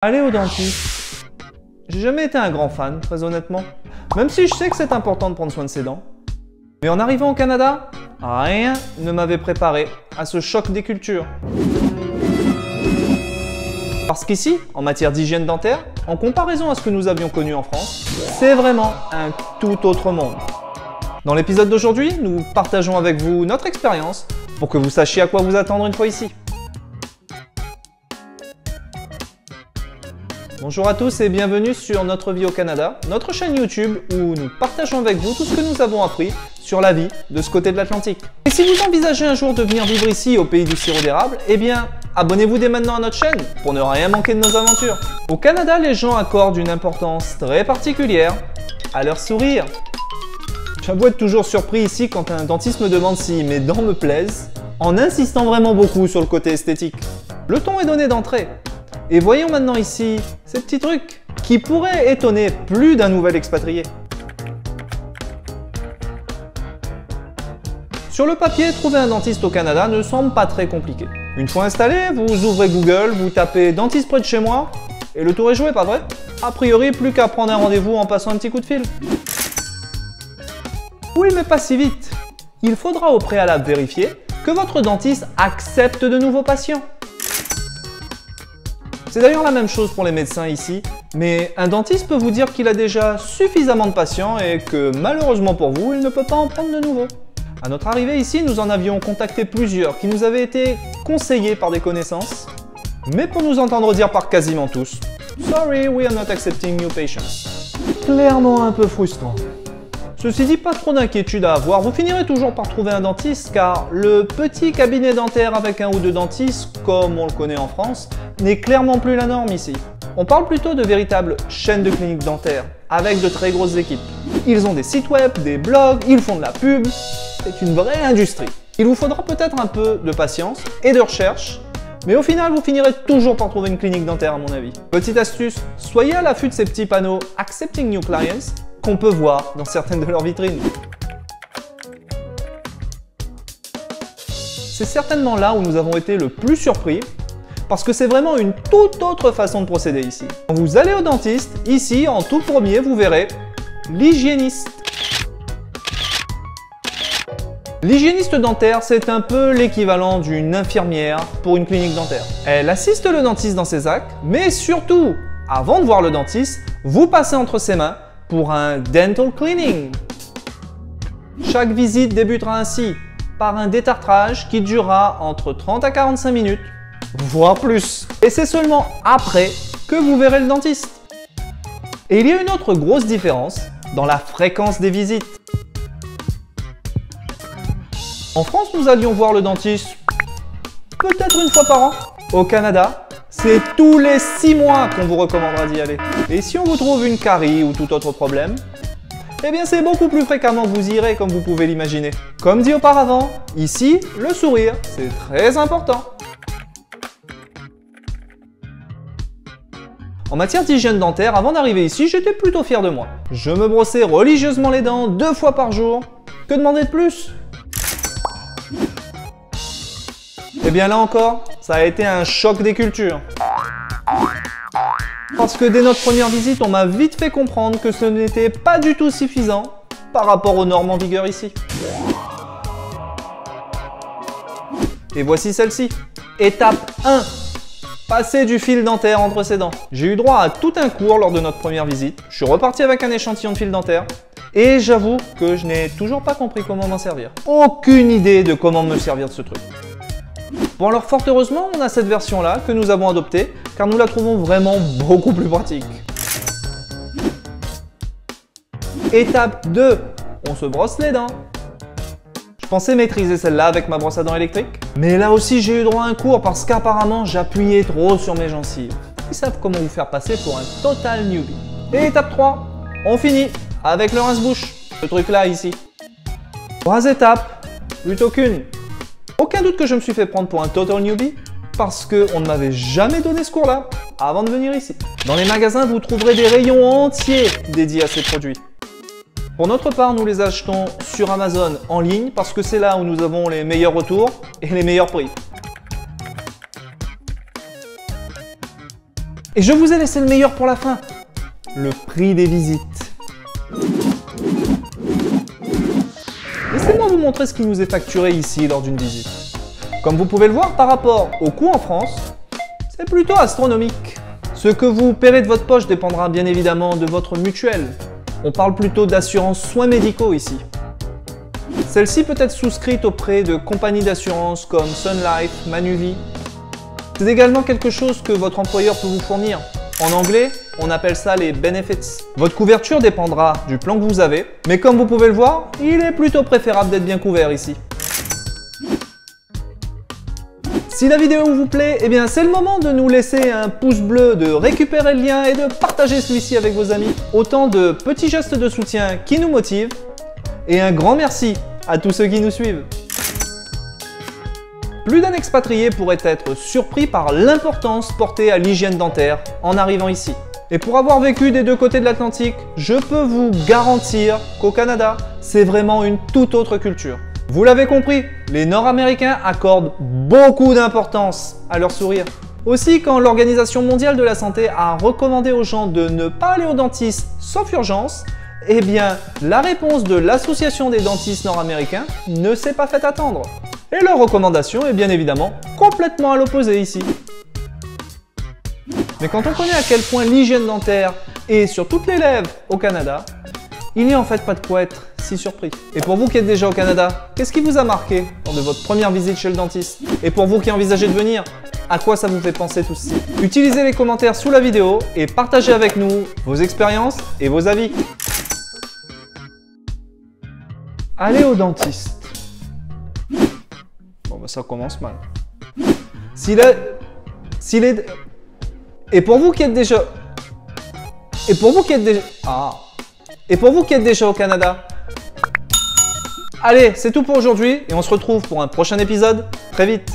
Aller au dentiste. J'ai jamais été un grand fan, très honnêtement. Même si je sais que c'est important de prendre soin de ses dents. Mais en arrivant au Canada, rien ne m'avait préparé à ce choc des cultures. Parce qu'ici, en matière d'hygiène dentaire, en comparaison à ce que nous avions connu en France, c'est vraiment un tout autre monde. Dans l'épisode d'aujourd'hui, nous partageons avec vous notre expérience pour que vous sachiez à quoi vous attendre une fois ici. Bonjour à tous et bienvenue sur Notre Vie au Canada, notre chaîne YouTube où nous partageons avec vous tout ce que nous avons appris sur la vie de ce côté de l'Atlantique. Et si vous envisagez un jour de venir vivre ici au pays du sirop d'érable, eh bien, abonnez-vous dès maintenant à notre chaîne pour ne rien manquer de nos aventures. Au Canada, les gens accordent une importance très particulière à leur sourire. J'avoue être toujours surpris ici quand un dentiste me demande si mes dents me plaisent, en insistant vraiment beaucoup sur le côté esthétique. Le ton est donné d'entrée. Et voyons maintenant ici ces petits trucs qui pourraient étonner plus d'un nouvel expatrié. Sur le papier, trouver un dentiste au Canada ne semble pas très compliqué. Une fois installé, vous ouvrez Google, vous tapez « dentiste près de chez moi » et le tour est joué, pas vrai? A priori, plus qu'à prendre un rendez-vous en passant un petit coup de fil. Oui, mais pas si vite. Il faudra au préalable vérifier que votre dentiste accepte de nouveaux patients. C'est d'ailleurs la même chose pour les médecins ici, mais un dentiste peut vous dire qu'il a déjà suffisamment de patients et que malheureusement pour vous, il ne peut pas en prendre de nouveaux. À notre arrivée ici, nous en avions contacté plusieurs qui nous avaient été conseillés par des connaissances, mais pour nous entendre dire par quasiment tous « Sorry, we are not accepting new patients ». Clairement un peu frustrant. Ceci dit, pas trop d'inquiétude à avoir, vous finirez toujours par trouver un dentiste car le petit cabinet dentaire avec un ou deux dentistes, comme on le connaît en France, n'est clairement plus la norme ici. On parle plutôt de véritables chaînes de cliniques dentaires, avec de très grosses équipes. Ils ont des sites web, des blogs, ils font de la pub, c'est une vraie industrie. Il vous faudra peut-être un peu de patience et de recherche, mais au final, vous finirez toujours par trouver une clinique dentaire à mon avis. Petite astuce, soyez à l'affût de ces petits panneaux « Accepting New Clients » qu'on peut voir dans certaines de leurs vitrines. C'est certainement là où nous avons été le plus surpris, parce que c'est vraiment une toute autre façon de procéder ici. Quand vous allez au dentiste, ici, en tout premier, vous verrez l'hygiéniste. L'hygiéniste dentaire, c'est un peu l'équivalent d'une infirmière pour une clinique dentaire. Elle assiste le dentiste dans ses actes, mais surtout, avant de voir le dentiste, vous passez entre ses mains pour un dental cleaning. Chaque visite débutera ainsi par un détartrage qui durera entre 30 à 45 minutes, voire plus. Et c'est seulement après que vous verrez le dentiste. Et il y a une autre grosse différence dans la fréquence des visites. En France, nous allions voir le dentiste peut-être une fois par an. Au Canada, c'est tous les 6 mois qu'on vous recommandera d'y aller. Et si on vous trouve une carie ou tout autre problème, eh bien c'est beaucoup plus fréquemment que vous y irez comme vous pouvez l'imaginer. Comme dit auparavant, ici, le sourire, c'est très important. En matière d'hygiène dentaire, avant d'arriver ici, j'étais plutôt fier de moi. Je me brossais religieusement les dents 2 fois par jour. Que demander de plus? Eh bien là encore, ça a été un choc des cultures. Parce que dès notre première visite, on m'a vite fait comprendre que ce n'était pas du tout suffisant par rapport aux normes en vigueur ici. Et voici celle-ci. Étape 1. Passer du fil dentaire entre ses dents. J'ai eu droit à tout un cours lors de notre première visite. Je suis reparti avec un échantillon de fil dentaire. Et j'avoue que je n'ai toujours pas compris comment m'en servir. Aucune idée de comment me servir de ce truc. Bon alors fort heureusement, on a cette version-là que nous avons adoptée car nous la trouvons vraiment beaucoup plus pratique. Étape 2. On se brosse les dents. Je pensais maîtriser celle-là avec ma brosse à dents électrique. Mais là aussi j'ai eu droit à un cours parce qu'apparemment j'appuyais trop sur mes gencives. Ils savent comment vous faire passer pour un total newbie. Et étape 3. On finit avec le rince-bouche. Ce truc-là ici. 3 étapes, plutôt qu'une. Aucun doute que je me suis fait prendre pour un total newbie parce qu'on ne m'avait jamais donné ce cours-là avant de venir ici. Dans les magasins, vous trouverez des rayons entiers dédiés à ces produits. Pour notre part, nous les achetons sur Amazon en ligne parce que c'est là où nous avons les meilleurs retours et les meilleurs prix. Et je vous ai laissé le meilleur pour la fin, le prix des visites. Laissez-moi vous montrer ce qui nous est facturé ici lors d'une visite. Comme vous pouvez le voir par rapport au coût en France, c'est plutôt astronomique. Ce que vous paierez de votre poche dépendra bien évidemment de votre mutuelle. On parle plutôt d'assurance soins médicaux ici. Celle-ci peut être souscrite auprès de compagnies d'assurance comme Sun Life, Manuvie. C'est également quelque chose que votre employeur peut vous fournir. En anglais, on appelle ça les benefits. Votre couverture dépendra du plan que vous avez, mais comme vous pouvez le voir, il est plutôt préférable d'être bien couvert ici. Si la vidéo vous plaît, eh bien c'est le moment de nous laisser un pouce bleu, de récupérer le lien et de partager celui-ci avec vos amis. Autant de petits gestes de soutien qui nous motivent. Et un grand merci à tous ceux qui nous suivent. Plus d'un expatrié pourrait être surpris par l'importance portée à l'hygiène dentaire en arrivant ici. Et pour avoir vécu des deux côtés de l'Atlantique, je peux vous garantir qu'au Canada, c'est vraiment une toute autre culture. Vous l'avez compris, les Nord-Américains accordent beaucoup d'importance à leur sourire. Aussi, quand l'Organisation mondiale de la santé a recommandé aux gens de ne pas aller au dentiste sauf urgence, eh bien, la réponse de l'Association des dentistes nord-américains ne s'est pas fait attendre. Et leur recommandation est bien évidemment complètement à l'opposé ici. Mais quand on connaît à quel point l'hygiène dentaire est sur toutes les lèvres au Canada, il n'y a en fait pas de quoi être si surpris. Et pour vous qui êtes déjà au Canada, qu'est-ce qui vous a marqué lors de votre première visite chez le dentiste? Et pour vous qui envisagez de venir, à quoi ça vous fait penser tout ceci? Utilisez les commentaires sous la vidéo et partagez avec nous vos expériences et vos avis. Allez au dentiste. Bon bah ça commence mal. Et pour vous qui êtes déjà... Et pour vous qui êtes déjà au Canada. Allez, c'est tout pour aujourd'hui et on se retrouve pour un prochain épisode très vite.